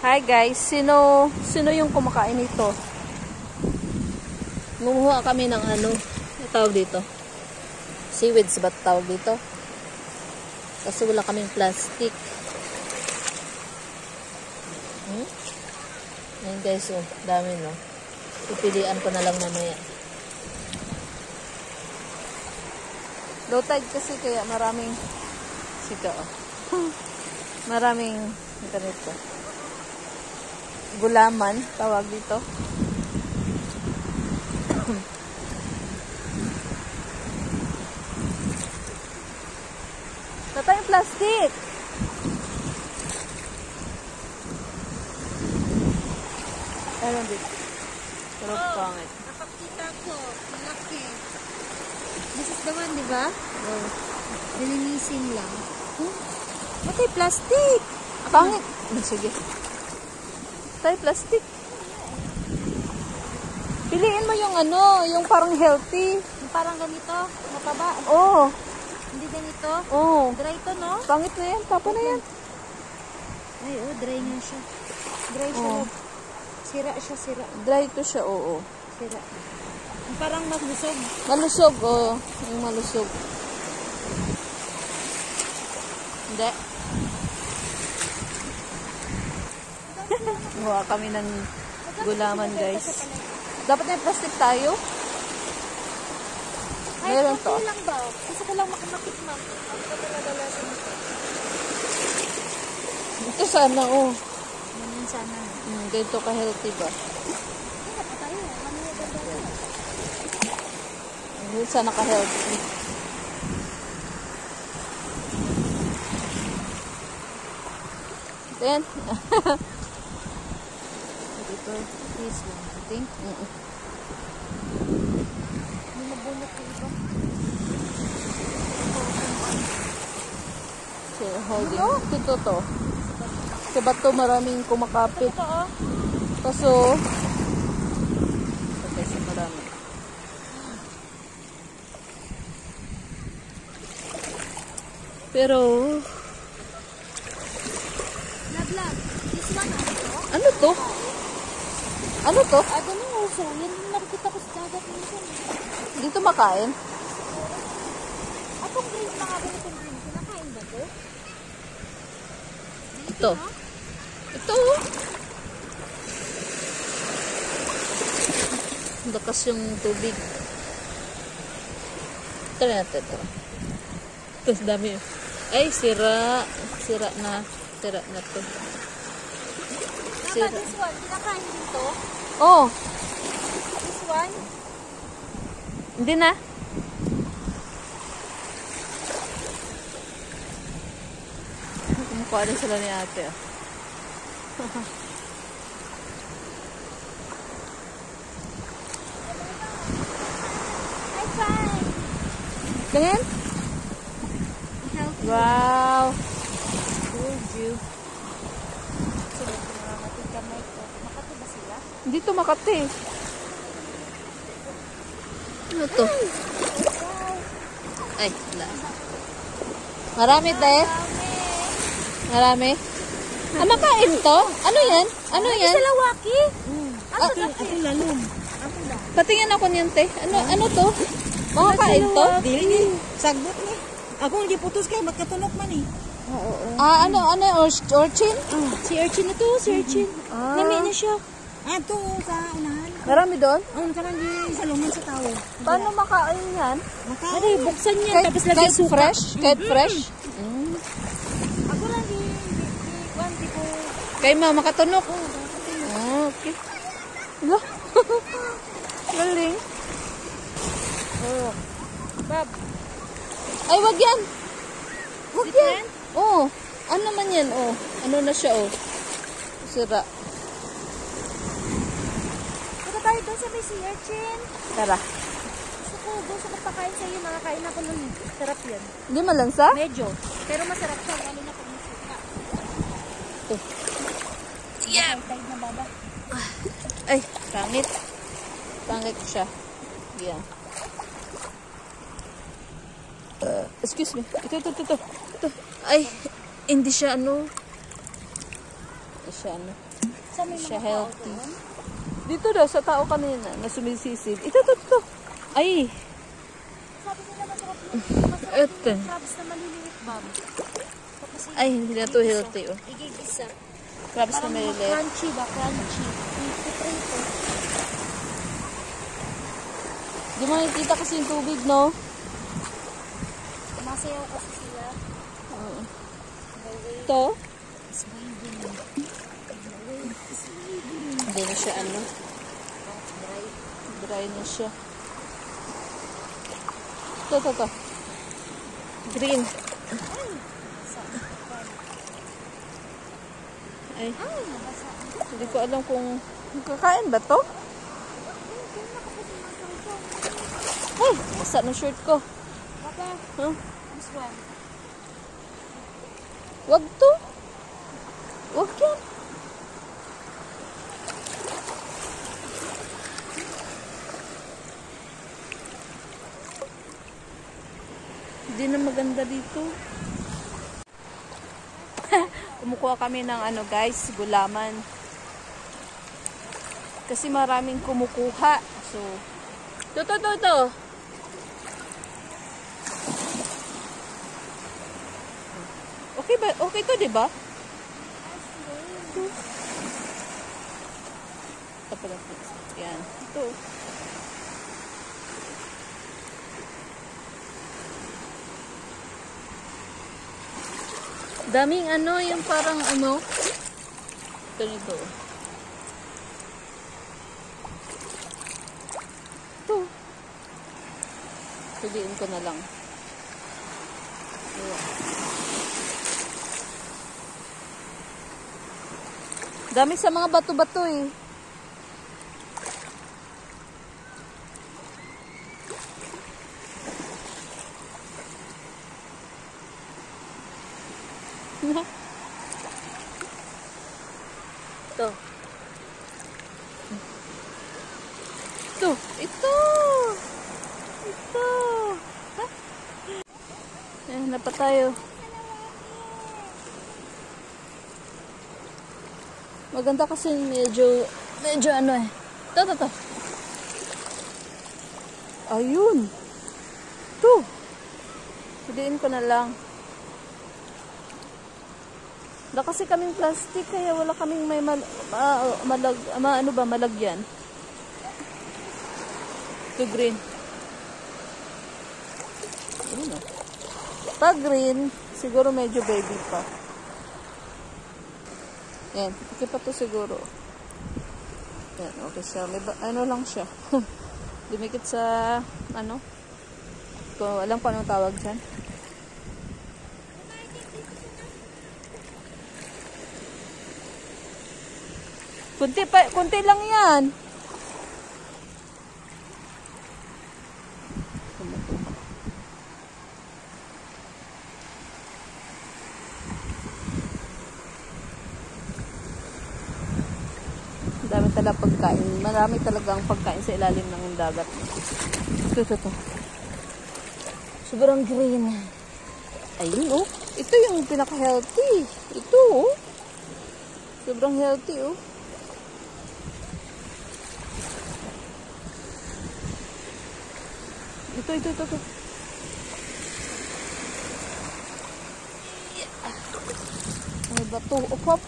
Hi guys, sino yung kumakain nito? Lumuha kami ng ano, tawag dito. Seaweeds ba tawag dito? Kasi wala kaming plastic. Ayan guys, oh, dami no. Pipilian ko na lang mamaya. Low tide kasi kaya maraming sika, oh. Maraming ganito. Gulaman, tawag dito. Tatay yung plastic. Ayan dito. Pero pangit. Nakakita ko. Malaki. This is the one, di ba? Oh. Nilinisin lang. Matay plastic. Pangit. Sige. Tatay plastic. Piliin mo yung ano, yung parang healthy. Yung parang ganito. Mataba. Oh. Hindi ganito. Oh. Dry to, no? Pangit na yan. Tapa na yan. Ay, oh, dry nga siya. Dry siya. Oh. Sira siya, sira. Dry to siya, oo. Sira. Yung parang maglusog. Malusog, oh. Yung malusog. Hindi. Gawa kami ng gulaman, guys. Dapat na yung plastic tayo? Ay, Meron to. okay lang ba? Gusto ko lang makamakit-mak. Ang pagkakalalasan. Ito sana, oh. Ganyan sana. Ganito ka-healthy ba? Hindi pa tayo. Ano yung ganda? Ganito sana ka-healthy. Then, Ito, this one, I think. Hindi mabunot ko iba. so, holding. Ito to. Sa bato maraming kumakapit. Ito, oh. Kaso, okay, sa marami. Pero, Naglag. This one, ano to? Ano to? I don't know, so yan yung nakikita ko sa dagat minsan. Dito makain? Atong green, mga ganitong green, kinakain ba to? Ito. Ito. Lakas yung tubig. Ito na natin ito. Ito, dami. Ay, sira. Sira na. Sira na to. Naka, this one, kinakain dito. Oh, This one, hindi na. Kumukuha rin sila ni ate. I find. Ganyan? Healthy. Wow. Told you. Sila, pinamamatid kamay ko. Makati ba sila? Hindi to Makati. Ano to? Ay, wala. Marami tayo. Marami. Ah, makain to? Ano yan? Ano yan? Sila waki? Ah, Ang lalom. patingin ako niyan, te. Ano to? Makakain to? Dili, sagbot ni. Ako hindi putos kay magkatulok man eh. Ah, ano, urchin? Si Urchin na to, si Urchin. Ah. Nami na siya. Ato sa unahan. Marami doon? Ang kanang di sa luman sa tao. Paano makain yan? Ano, buksan niya, Kahit, tapos lagyan kahit suka. fresh? Kahit fresh? Ako lang di kwanti ko. Kay mama katunok. Ah, okay. Wala. Galing. Oh. Bab, Ay, wag yan. Wag yan. different? Oh, ano man yan? Oh, ano na siya? Oh, sira. Punta tayo doon sa may si Urchin. Tara. Gusto ko, doon sa magpakain sa'yo, nakakain ako nun. Sarap yan. Hindi malansa? Medyo. Pero masarap siya, lalo na pag may suka. Ito. Yeah. Tayo na baba. Ay, pangit. Pangit siya. Yan. Excuse me. Ito. Ay, hindi siya ano. Hindi siya ano. Sa may Siya mga tao healthy. doon. Dito daw, sa tao kanina na sumisisid. Ito. Ay, Sabi nila masarap Ito. yung crabs na maliliit, Bob. Tapos ay, hindi na to healthy, oh. igigisa. Crabs na Parang maliliit. crunchy ba? Crunchy. Ito. Di mo nakikita kasi yung tubig, no? Masayaw kasi sila. Oo. The way Ito, is waving. hindi na siya, ano, That's bright. dry na siya. Ito. Green. Ay, Ay, nabasa. hindi ko alam kung kakain ba to? Ay, basa na shirt ko. Papa, Huh? this one. Wag to. Wag yan. Hindi na maganda dito. Kumukuha kami ng ano guys, gulaman. Kasi maraming kumukuha. So, to. Okay ba? Okay to, di ba? Ito pala. Yan. Ito. Daming ano, yung parang ano. Ito nito. Ito. Piliin ko na lang. Ayan. Dami sa mga bato-bato eh. Ito. Ito. Ha? Ayan, pa tayo. Maganda kasi medyo ano eh. Ito. Ayun. Ito. Piliin ko na lang. Wala kasi kaming plastic kaya wala kaming may malagyan. Ito green. Ayun oh. Pag green, siguro medyo baby pa. Yan, okay pa to siguro. Yan, okay siya. May ano lang siya. Dumikit sa, ano? Kung alam ko anong tawag dyan. Kunti lang yan. Dami talaga pagkain. Marami talagang pagkain sa ilalim ng dagat. Ito. Sobrang green. Ayun oh. Ito yung pinaka-healthy. Ito oh. Sobrang healthy oh. Ito. Ano ba ito? Hop.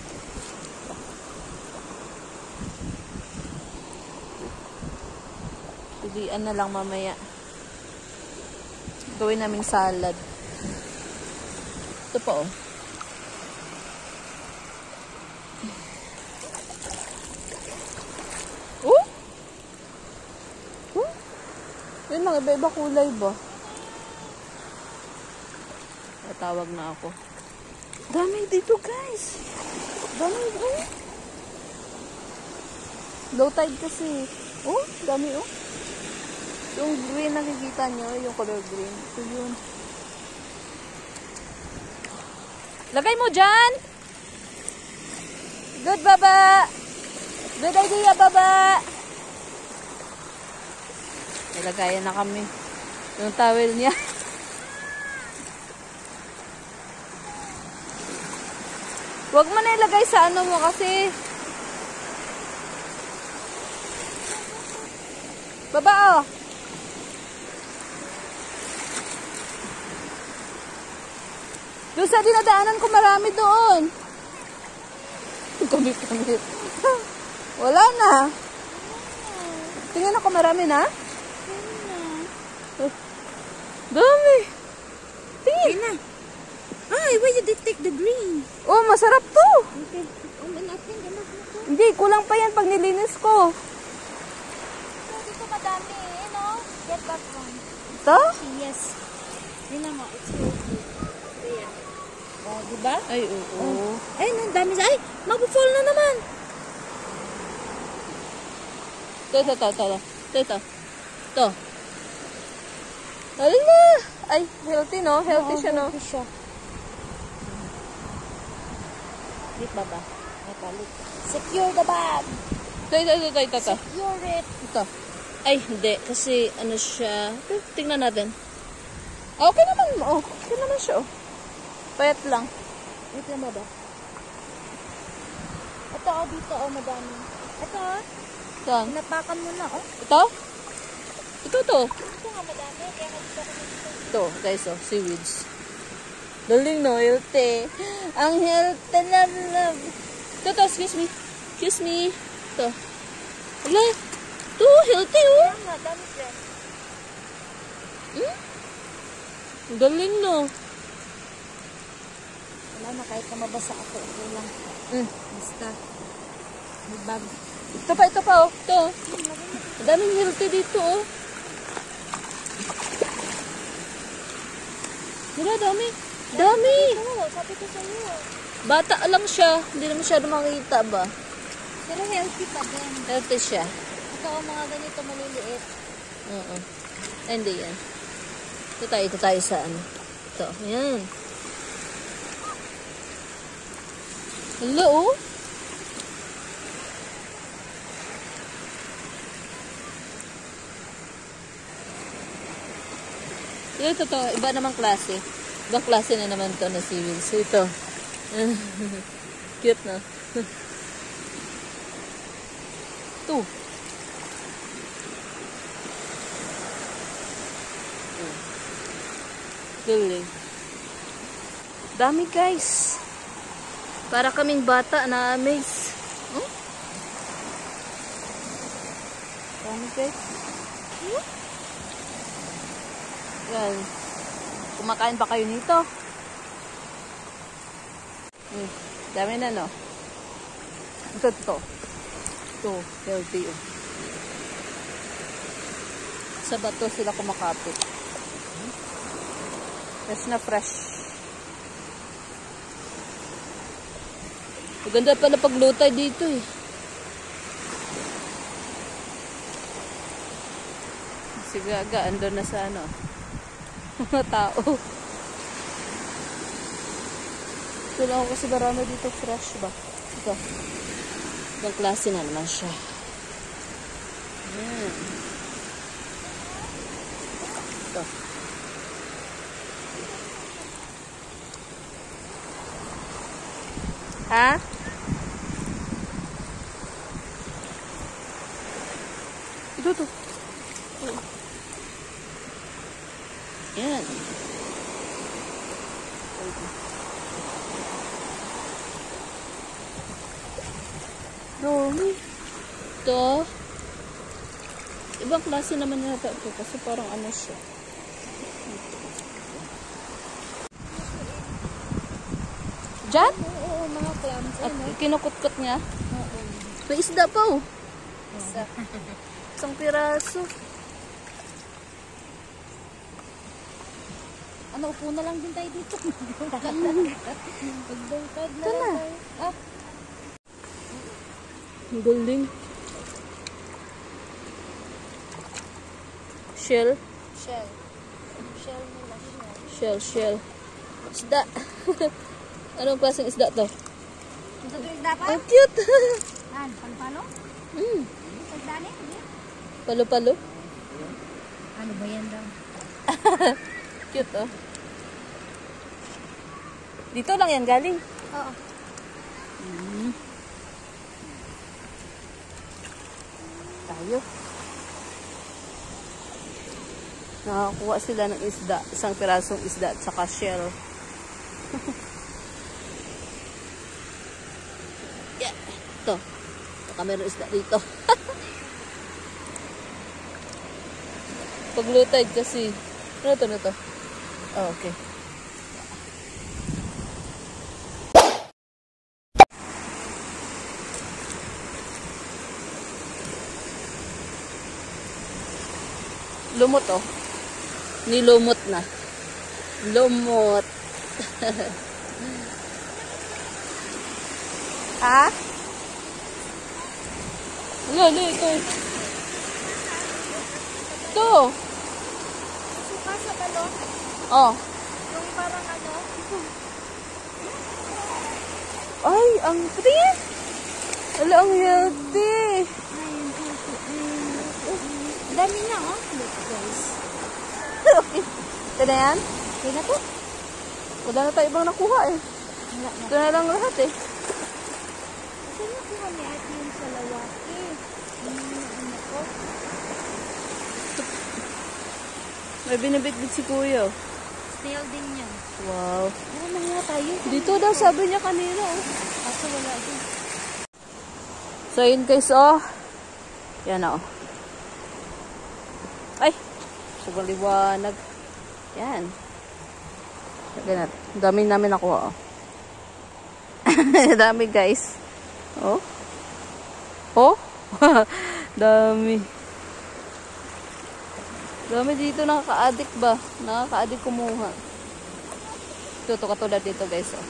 Pilian na lang mamaya. Gawin naming salad. Ito pa oh. Yun lang, iba-iba kulay ba? Tatawag na ako. Dami dito guys. Dami oh. Low tide kasi. Oh, dami oh. Yung green nakikita nyo, yung color green. Ito yun. Lagay mo dyan! Good, baba! Good idea, baba! Nilagayan na kami. Yung towel niya. Huwag mo na ilagay sa ano mo kasi Baba, oh. Doon sa dinadaanan ko, marami doon. Kamit. Wala na. Tingnan ako, marami na. Dami. Tingin. na. Ay, why you did take the green? Oh, masarap to. Okay. Oh, natin, enough na to. Hindi, kulang pa yan pag nilinis ko. So, dito madami, no? Get that one. Ito? Yes. Tingnan mo, it's healthy. Ayan. Oh, diba? Ay, oo. Ay, ang dami. Ay, mag-fall na naman. Ito. Ito. Hala! Ay, healthy, no? Healthy siya, no? Healthy siya. Lit baba. Ay, palit. Secure the bag. Ito. Secure it. Ito. Ay, hindi. Kasi, ano siya. Tingnan natin. Okay naman. Oh, okay naman siya, oh. Payat lang. Wait lang baba. Ito, oh, dito, oh, madami. Ito, oh. Saan? Napakan mo na, oh. Ito? Ito. Ito nga madami. Kaya nandito ako dito. Ito, guys, oh. Seaweeds. Galing, no? Healthy. Ang healthy na love. Ito, excuse me. Ito. Wala. Ito, healthy, oh. Kaya nga, dami friend. Galing, no? Wala na, kahit na mabasa ako. Okay lang. Basta. May bag. Ito pa, oh. Ito. Ang daming healthy dito, oh. Wala, dami. Dami. Oo, sabi ko sa'yo. Bata lang siya. Hindi na masyado makikita ba? Pero healthy pa din. Healthy siya. Ito, oh, mga ganito maliliit. Oo. Ay, hindi yan. Ito tayo sa ano. Ito. Ayan. Hello, oh. Ito. Iba namang klase. Ibang klase na naman to na seaweeds. So, ito. Cute, no? Ito. Galing. Dami, guys. Para kaming bata na amaze. Dami, guys. Yan. Kumakain ba kayo nito? Dami na, no? Ito. Healthy, oh. Sa bato sila kumakapit. Fresh na fresh. Maganda pala paglutay dito, eh. Si Gaga, andun na sa ano. Mga tao. Ito lang ako kasi marami dito fresh ba. Ito. Ibang klase na naman siya. Ayan. Ito. Ha? Ito. Yan. Dami. Ito. Ibang klase naman yata ito kasi parang ano siya. Diyan? Oo, mga clams. At kinukut-kut niya? May isda pa, oh. Isang piraso. Ano, upo na lang din tayo dito. Pagdungkad na lang tayo. Ah, Ang galing. Shell. shell. Shell nila, shell. Shell. Isda. Anong klaseng isda to? Ito yung dapat? Ang cute. Palo-palo? Sagdani? Palo-palo. Ano ba yan daw? Cute, oh. Dito lang yan galing. Oo. Tayo. Nakakuha sila ng isda. Isang pirasong isda at saka shell. Yeah. Ito. Baka meron isda dito. Pag low tide kasi. Ano to? Oh, okay. Lumot oh. Nilumot na. Lumot. Ha? Lalo, ito. Ito. Suka sa balon. Oh. Yung parang ano. Ay, ang pretty. Ala, ang healthy. Dami na, oh. Look, guys. Okay. Ito na yan? Okay na to? Wala na tayo ibang nakuha eh. Wala na. Ito na lang lahat eh. Kasi nakuha ni Ate yung sa lawaki. Ano ko? May binibitbit si Kuya. Snail din yan. Wow. Meron na nga tayo. Dito daw sabi niya kanina oh. Kaso wala din. So yun guys oh. Yan oh. Ay. Sobrang liwanag. Yan. Lagyan natin. Dami namin nakuha oh. Dami guys. Oh. Oh. Dami. Dami dito, nakaka-addict ba? Nakaka-addict kumuha. Ito katulad dito guys oh.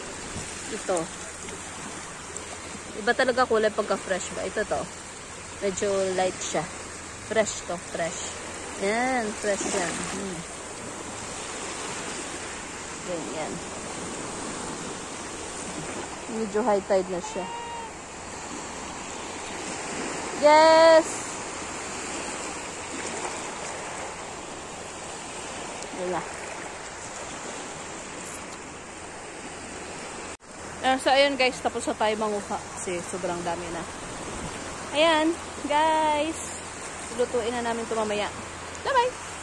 Ito. Iba talaga kulay pagka fresh ba? Ito to. Medyo light siya. Fresh to, fresh. Yan, fresh yan. Ganyan. Medyo high tide na siya. Yes! Wala. So, ayun guys, tapos na tayo manguha. Kasi sobrang dami na. Ayan, guys. Lutuin na namin ito mamaya. Bye-bye!